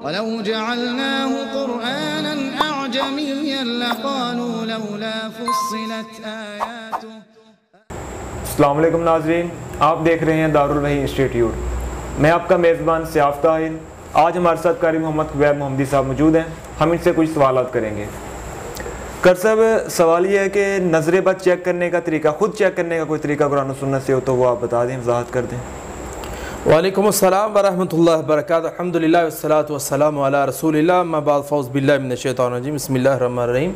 وَلَوْ جَعَلْنَاهُ قُرْآنًا أَعْجَمِيًّا لَقَالُوا لَوْلَا فُصِّلَتْ آيَاتُهُ۔ السلام علیکم ناظرین، آپ دیکھ رہے ہیں دارالوحی انسٹیٹیوٹ۔ میں آپ کا میزبان سیاف طاہر۔ آج ہمارے ساتھ قاری محمد خبیب محمدی صاحب موجود ہیں، ہم ان سے کچھ سوالات کریں گے۔ قاری صاحب، سوال یہ ہے کہ نظر بد چیک کرنے کا طریقہ، خود چیک کرنے کا کوئی طریقہ قرآن و سنت سے ہو تو وہ آپ بتا دیں، وضاحت کر دیں۔ وعلیکم السلام ورحمۃ اللہ وبرکاتہ۔ الحمدللہ والصلاۃ والسلام علی رسول اللہ، اما بعد فاعوذ باللہ من الشیطان الرجیم، بسم اللہ الرحمن الرحیم۔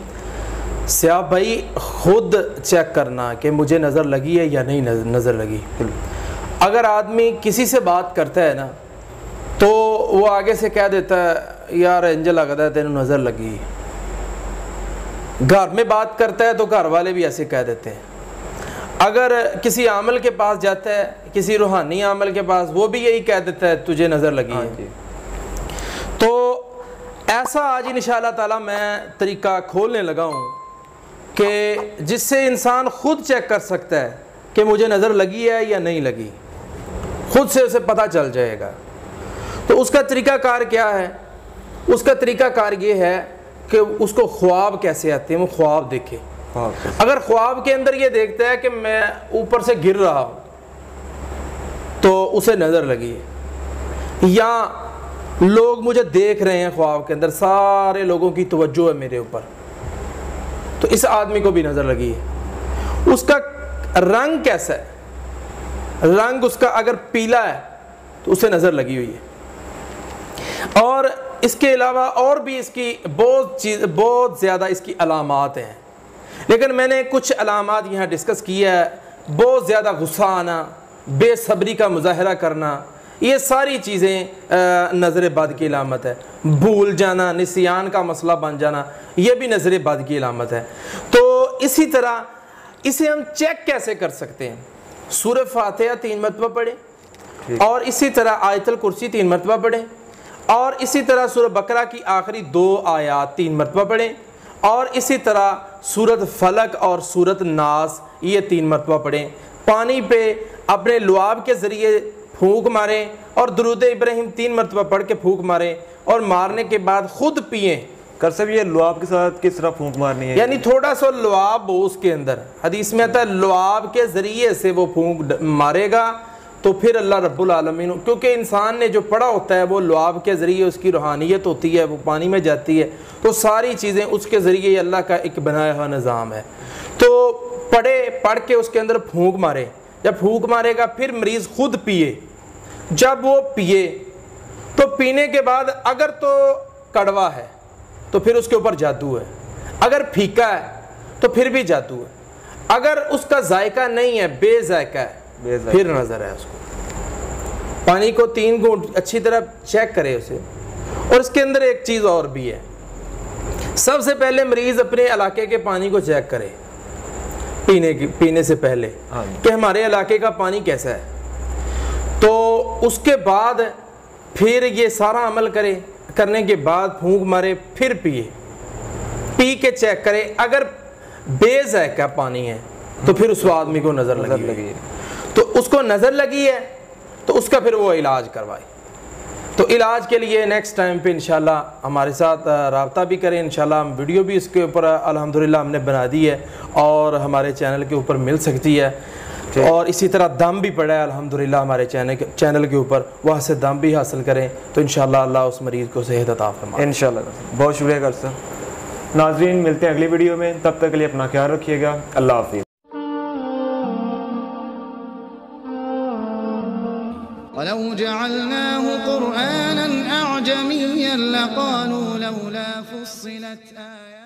سیاف بھائی، خود چیک کرنا کہ مجھے نظر لگی ہے یا نہیں نظر لگی۔ اگر آدمی کسی سے بات کرتا ہے نا تو وہ آگے سے کہہ دیتا ہے یار انج لگتا ہے تینوں نظر لگی۔ گھر میں بات کرتا ہے تو گھر والے بھی ایسے کہہ دیتے ہیں۔ اگر کسی عامل کے پاس جاتا ہے، کسی روحانی عامل کے پاس، وہ بھی یہی کہہ دیتا ہے تجھے نظر لگی ہے۔ تو ایسا آج انشاءاللہ تعالی میں طریقہ کھولنے لگا ہوں کہ جس سے انسان خود چیک کر سکتا ہے کہ مجھے نظر لگی ہے یا نہیں لگی، خود سے اسے پتہ چل جائے گا۔ تو اس کا طریقہ کار کیا ہے؟ اس کا طریقہ کار یہ ہے کہ اس کو خواب کیسے آتے ہیں، وہ خواب دیکھے۔ اگر خواب کے اندر یہ دیکھتا ہے کہ میں اوپر سے گر رہا ہوں تو اسے نظر لگی ہے، یا لوگ مجھے دیکھ رہے ہیں خواب کے اندر، سارے لوگوں کی توجہ ہے میرے اوپر، تو اس آدمی کو بھی نظر لگی ہے۔ اس کا رنگ کیسا ہے؟ رنگ اس کا اگر پیلا ہے تو اسے نظر لگی ہوئی ہے۔ اور اس کے علاوہ اور بھی اس کی بہت زیادہ اس کی علامات ہیں، لیکن میں نے کچھ علامات یہاں ڈسکس کیا ہے۔ بہت زیادہ غصہ آنا، بے صبری کا مظاہرہ کرنا، یہ ساری چیزیں نظر بد کی علامت ہے۔ بھول جانا، نسیان کا مسئلہ بن جانا، یہ بھی نظر بد کی علامت ہے۔ تو اسی طرح اسے ہم چیک کیسے کر سکتے ہیں؟ سورہ فاتحہ 3 مرتبہ پڑھیں، اور اسی طرح آیت الکرسی 3 مرتبہ پڑھیں، اور اسی طرح سورہ بقرہ کی آخری 2 آیات 3 مرتبہ پڑھیں، اور اسی طرح سورۃ فلق اور سورۃ ناس یہ 3 مرتبہ پڑھیں۔ پانی پہ اپنے لعاب کے ذریعے پھونک ماریں اور درود ابراہیم 3 مرتبہ پڑھ کے پھونک ماریں، اور مارنے کے بعد خود پئیں۔ قاری صاحب، یہ لعاب کے ساتھ کس طرح پھونک مارنی ہے؟ یعنی تھوڑا سا لعاب ہو اس کے اندر، حدیث میں آتا ہے لعاب کے ذریعے سے وہ پھونک مارے گا تو پھر اللہ رب العالمین، کیونکہ انسان نے جو پڑھا ہوتا ہے وہ لعاب کے ذریعے اس کی روحانیت ہوتی ہے، وہ پانی میں جاتی ہے، تو ساری چیزیں اس کے ذریعے اللہ کا ایک بنایا ہوا نظام ہے۔ تو پڑھ کے اس کے اندر پھونک مارے، جب پھونک مارے گا پھر مریض خود پیے۔ جب وہ پیے تو پینے کے بعد اگر تو کڑوا ہے تو پھر اس کے اوپر جادو ہے، اگر پھیکا ہے تو پھر بھی جادو ہے، اگر اس کا ذائقہ نہیں ہے، بے ذائقہ ہے، پھر نظر ہے اس کو۔ پانی کو 3 گھونٹ اچھی طرح چیک کرے اسے۔ اور اس کے اندر ایک چیز اور بھی ہے، سب سے پہلے مریض اپنے علاقے کے پانی کو چیک کرے پینے سے پہلے کہ ہمارے علاقے کا پانی کیسا ہے، تو اس کے بعد پھر یہ سارا عمل کرنے کے بعد پھونک مارے، پھر پی کے چیک کرے۔ اگر بے ذائقہ پانی ہے تو پھر اس آدمی کو نظر لگی ہے، تو اس کو نظر لگی ہے تو اس کا پھر وہ علاج کروائے۔ تو علاج کے لیے نیکسٹ ٹائم پہ انشاءاللہ ہمارے ساتھ رابطہ بھی کریں، انشاءاللہ ہم ویڈیو بھی اس کے اوپر الحمدللہ ہم نے بنا دی ہے اور ہمارے چینل کے اوپر مل سکتی ہے۔ اور اسی طرح دم بھی پڑا ہے الحمدللہ ہمارے چینل کے اوپر، وہاں سے دم بھی حاصل کریں تو انشاءاللہ اللہ اس مریض کو صحت عطا فرمائے انشاءاللہ۔ بہت شکریہ قاری صاحب۔ ناظرین، ملتے ہیں اگلی ویڈیو میں، تب تک کے لیے اپنا خیال رکھیے گا۔ اللہ حافظ۔ وَلَوْ جَعَلْنَاهُ قُرْآنًا أَعْجَمِيًّا لَقَالُوا لَوْلَا فُصِّلَتْ آيَاتُهُ۔